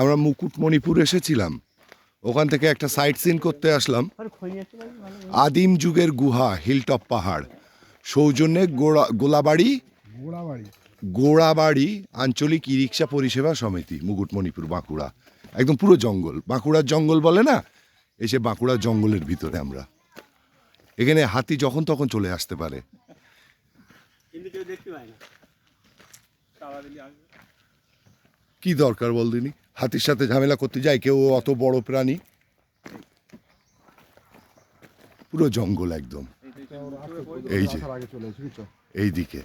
আমরা মুকুটমণিপুর এসেছিলাম, ওখান থেকে একটা সাইট সিন করতে আসলাম। আদিম যুগের গুহা, হিলটপ পাহাড়, সৌজন্যে গোড়াবাড়ি আঞ্চলিক ই রিক্সা পরিষেবা সমিতি, মুকুটমণিপুর, বাঁকুড়া। একদম পুরো জঙ্গল, বাঁকুড়ার জঙ্গল বলে না, এসে বাঁকুড়ার জঙ্গলের ভিতরে আমরা। এখানে হাতি যখন তখন চলে আসতে পারে। কি দরকার বল দিনি, হাতির সাথে ঝামেলা করতে যায় কেউ? অত বড় প্রাণী, পুরো জঙ্গল একদম। এই যে এই দিকে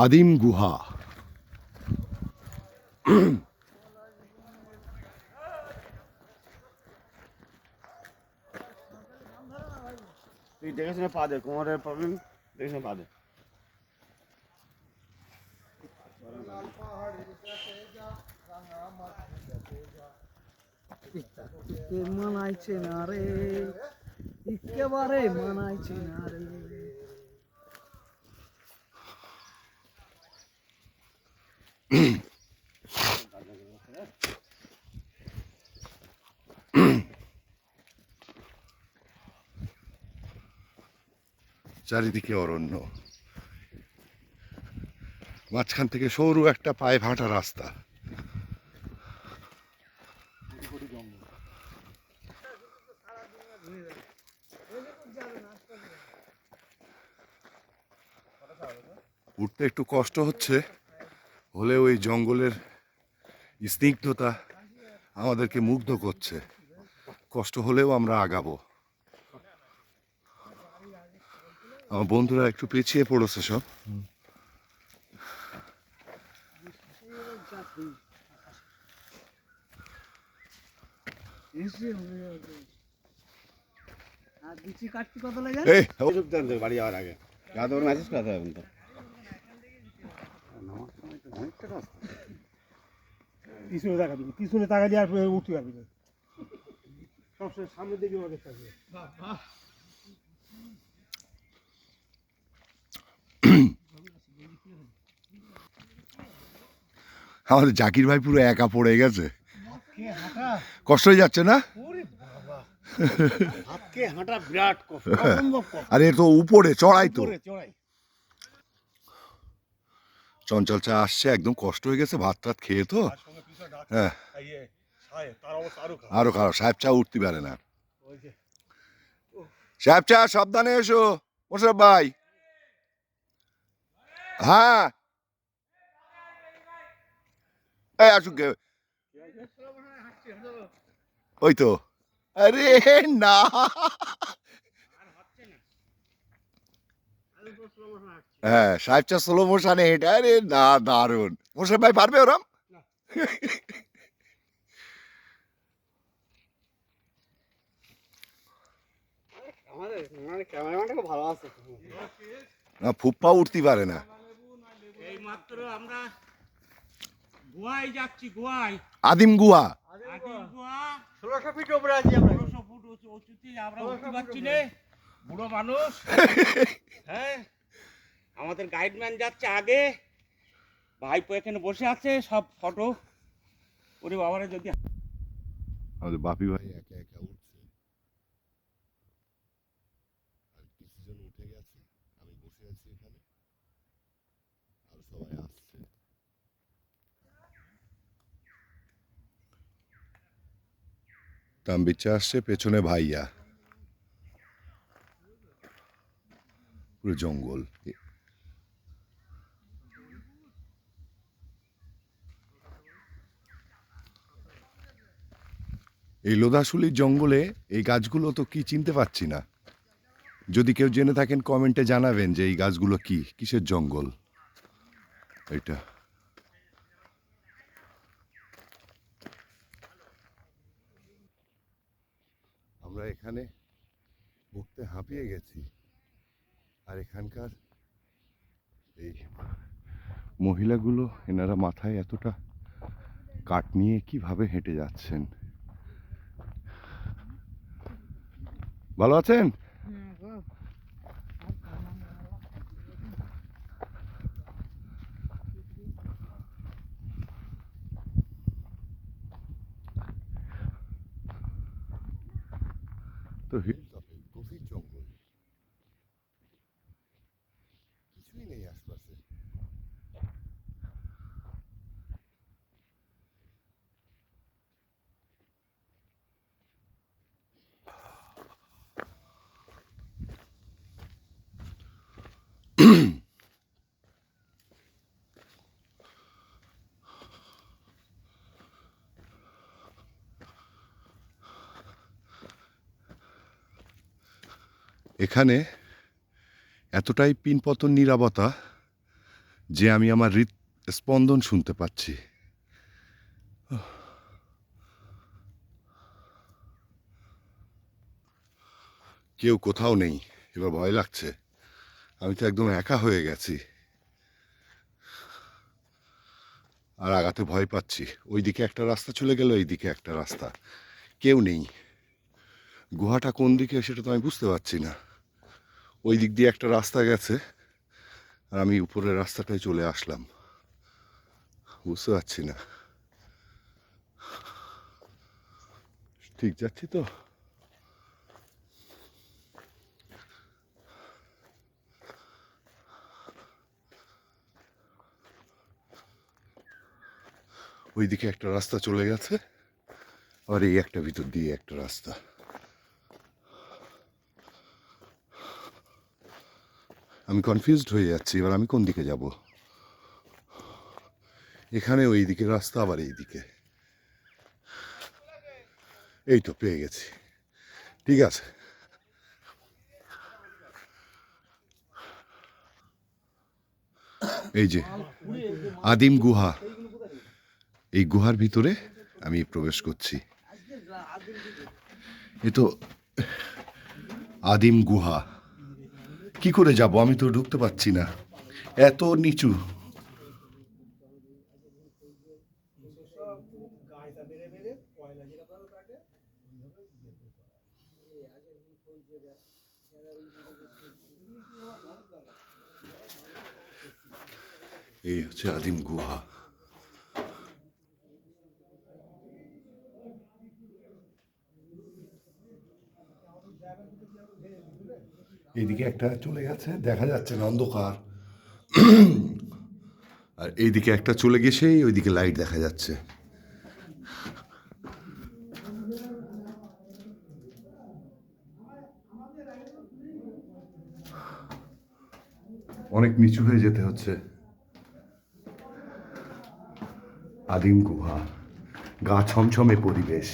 আদিম গুহা। তুই দেখে শুনে পা দে, কোমরের প্রবলেম দেখে শুনে পা দে। মানাইছে না রে, একেবারে মানাইছে না রে। চারিদিকে অরণ্য, মাঝখান থেকে সরু একটা পায়ে হাঁটা রাস্তা। উঠতে একটু কষ্ট হচ্ছে, হলেও ওই জঙ্গলের স্নিগ্ধতা আমাদেরকে মুগ্ধ করছে। কষ্ট হলেও আমরা আগাবো। আমার বন্ধুরা একটু পিছিয়ে পড়েছে সব। বাড়ি যাওয়ার আগে যাদব মেসেজ করতে হবে তো। পিছনে তাকাবি, পিছনে তাকালে আর উঠতে পারবি না, সবসময় সামনের দিকে আমাকে থাকবে। আমাদের জাকির ভাই পুরো একা পড়ে গেছে, কষ্ট হয়ে যাচ্ছে না? হাঁটা বিরাট কষ্ট, আরে তো উপরে চড়াই তো। চঞ্চল চা আসছে, একদম কষ্ট হয়ে গেছে, ভাত টাত খেয়ে তো। হ্যাঁ, আরো খারাপ, সাহেব চা উঠতে পারে না। সাহেব চা সাবধানে এসো মোশাররফ ভাই। হ্যাঁ এই আসুক, ওই তো। আরে না, হ্যাঁ সাহেব চা স্লো মোশনে হেঁটে, আরে না দারুন। মোশাররফ ভাই পারবে ওরম? ভালো আছে না, ফুপ্পা উঠতে পারে না। এই মাত্র আমরা গোয়ায় যাচ্ছি, গোয়ায় আদিম গুহা, আদিম গোয়া। 1600 ফিট উপরে আছি আমরা। 1600 ফুট উঁচুতে আমরা উঠতে পারছি না, বুড়ো মানুষ। হ্যাঁ, আমাদের গাইডম্যান যাচ্ছে আগে, ভাইপো এখানে বসে আছে, সব ফটো। ওরে বাবারে, যদি আমাদের বাপি ভাই একা একা উঠছে, আর কিছুজন উঠে গেছে, আমি বসে আছি এখানে, আর সবাই আসছে। তাম্বিচ্ছা আসছে, পেছনে ভাইয়া, পুরো জঙ্গল। এই লোধাশুলির জঙ্গলে এই গাছগুলো তো কি চিনতে পারছি না। যদি কেউ জেনে থাকেন কমেন্টে জানাবেন যে এই গাছগুলো কি, কিসের জঙ্গল এটা। আমরা এখানে উঠতে হাঁপিয়ে গেছি, আর এখানকার এই মহিলাগুলো, এনারা মাথায় এতটা কাঠ নিয়ে কিভাবে হেঁটে যাচ্ছেন। ভালো আছেন? তো হিল টপে গভীর জঙ্গল, কিছুই নেই আশপাশে। এখানে এতটাই পিনপতন নীরবতা যে আমি আমার হৃদস্পন্দন শুনতে পাচ্ছি। কেউ কোথাও নেই, এবার ভয় লাগছে। আমি তো একদম একা হয়ে গেছি আর আগাতে ভয় পাচ্ছি। ওইদিকে একটা রাস্তা চলে গেল, এইদিকে একটা রাস্তা, কেউ নেই। গুহাটা কোন দিকে সেটা তো আমি বুঝতে পারছি না। ওই দিক দিয়ে একটা রাস্তা গেছে আর আমি উপরের রাস্তাটায় চলে আসলাম, বুঝতে পারছি না ঠিক যাচ্ছি তো। ওইদিকে একটা রাস্তা চলে গেছে আর এই একটা ভিতর দিয়ে একটা রাস্তা। আমি কনফিউজড হয়ে যাচ্ছি এবার আমি কোন দিকে যাব। এখানে ওই দিকে রাস্তা, আবার এই দিকে। এই তো পেয়ে গেছি, ঠিক আছে। এই যে আদিম গুহা, এই গুহার ভিতরে আমি প্রবেশ করছি। এ তো আদিম গুহা, কি করে যাব? আমি তো ঢুকতে পারছি না, এত নিচু। এই হচ্ছে আদিম গুহা। এইদিকে একটা চলে গেছে, দেখা যাচ্ছে না, অন্ধকার। আর এইদিকে একটা চলে গেছে, ওইদিকে লাইট দেখা যাচ্ছে। অনেক নিচু হয়ে যেতে হচ্ছে। আদিম গুহা, গা ছমছমে পরিবেশ।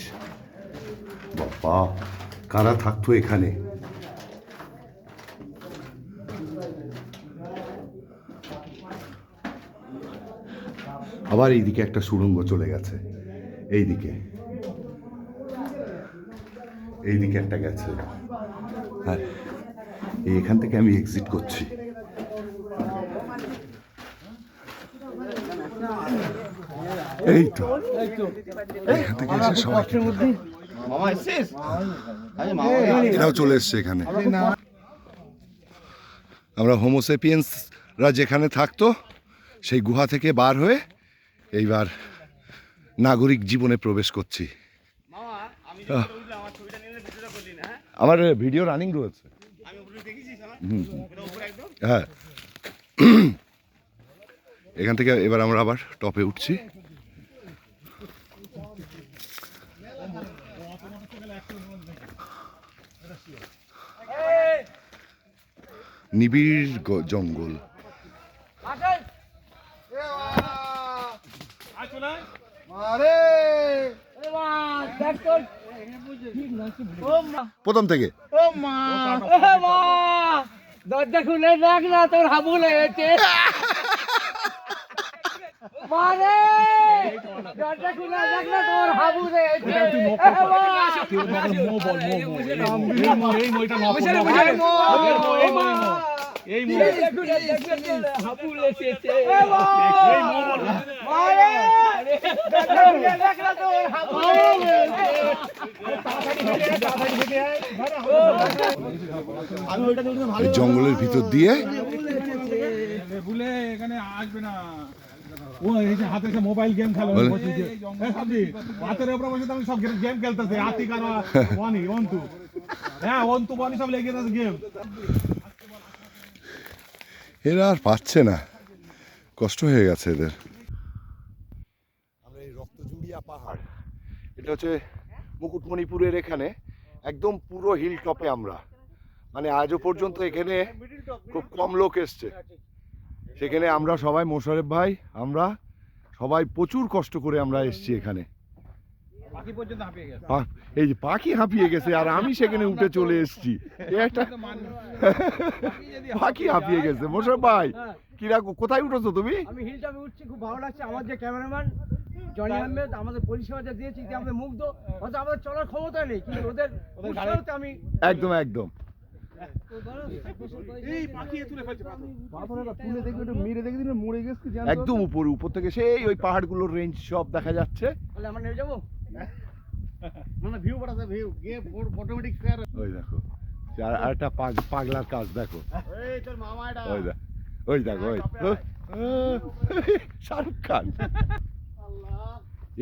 বাবা, কারা থাকতো এখানে? আবার এইদিকে একটা সুড়ঙ্গ চলে গেছে, এইদিকে এইদিকে একটা গেছে। হ্যাঁ, এখান থেকে আমি এক্সিট করছি। এই তো এখান থেকে এসে সবাই মামা এসছিস? এরাও চলে এসছে এখানে। আমরা হোমোসেপিয়েন্সরা যেখানে থাকতো সেই গুহা থেকে বার হয়ে এইবার নাগরিক জীবনে প্রবেশ করছি। মামা আমি যখন উঠলাম আমার ছবিটা নিয়ে ভিডিওটা করলি না? হ্যাঁ, আমার ভিডিও রানিং রয়েছে। আমি উপরে দেখেছিস আমার ওটা উপরে একদম। হ্যাঁ, এখান থেকে এবার আমরা আবার টপে উঠছি। নিবিড় জঙ্গল। প্রথম থেকে দরজা খুলে দেখ না, তোর হাবু লেগেছে। মারে দরজা খুলে দেখ না, তোর হাবু লেগেছে। হাবু লেগেছে। এই জঙ্গলের ভিতর দিয়ে ভুলে এখানে আসবে না। ও এই যে হাতে মোবাইল গেম খেলো, হাতের উপরে বসে আমি সব গেম খেলতেছে। হাতি কারা ওয়ান টু হ্যাঁ অন্তু বনি সব লেগে আছে গেম। এরা আর পাচ্ছে না, কষ্ট হয়ে গেছে এদের। আমরা এই রক্তজুড়িয়া পাহাড়, এটা হচ্ছে মুকুটমণিপুরের এখানে একদম পুরো হিল টপে আমরা, মানে আজও পর্যন্ত এখানে খুব কম লোক এসছে। সেখানে আমরা সবাই, মোশারেফ ভাই, আমরা সবাই প্রচুর কষ্ট করে আমরা এসছি এখানে। বাকি পর্যন্ত হাঁপিয়ে গেছে। এই যে পাখি হাঁপিয়ে গেছে আর আমি সেখানে উঠে চলে এসছি, একটা পাখি হাঁপিয়ে গেছে। মোশারেফ ভাই কিরকম, কোথায় উঠেছো তুমি? আমি হিল টপে উঠছি, খুব ভালো লাগছে। আমার যে ক্যামেরাম্যান জনি আহমেদ আমাদের পরিষেবা যা দিয়েছে, যে আমাদের মুগ্ধ। হয়তো আমাদের চলার ক্ষমতা নেই, কিন্তু ওদের উৎসাহতে আমি একদম একদম। এই পাখি তুলে ফেলছে তুলে দেখবি একটু মেরে দেখবি মরে গেছে একদম উপরে, উপর থেকে সেই ওই পাহাড়গুলোর রেঞ্জ সব দেখা যাচ্ছে। বলে আমরা নেমে যাবো। মানে ভিউ পাঠাতে, ভিউ গিয়ে অটোমেটিক শেয়ার। ওই দেখো, আর একটা পাগলার কাজ দেখো, এই তোর মামা এটা ওই দেখ, ওই দেখো, ওই শাহরুখ খান।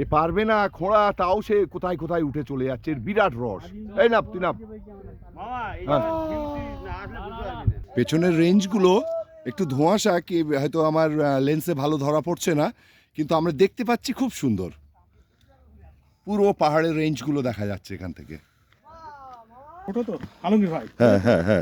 এ পারবে না খোঁড়া, তাও সে কোথায় কোথায় উঠে চলে যাচ্ছে, এর বিরাট রস। এই নাপ, তুই নাপ। মামা এই হ্যাঁ। না আসলে বুঝতে পারবি না। পেছনের রেঞ্জগুলো একটু ধোঁয়াশা, কি হয়তো আমার লেন্সে ভালো ধরা পড়ছে না, কিন্তু আমরা দেখতে পাচ্ছি খুব সুন্দর পুরো পাহাড়ের রেঞ্জগুলো দেখা যাচ্ছে এখান থেকে। ওটা তো আলমগীর ভাই। হ্যাঁ হ্যাঁ হ্যাঁ,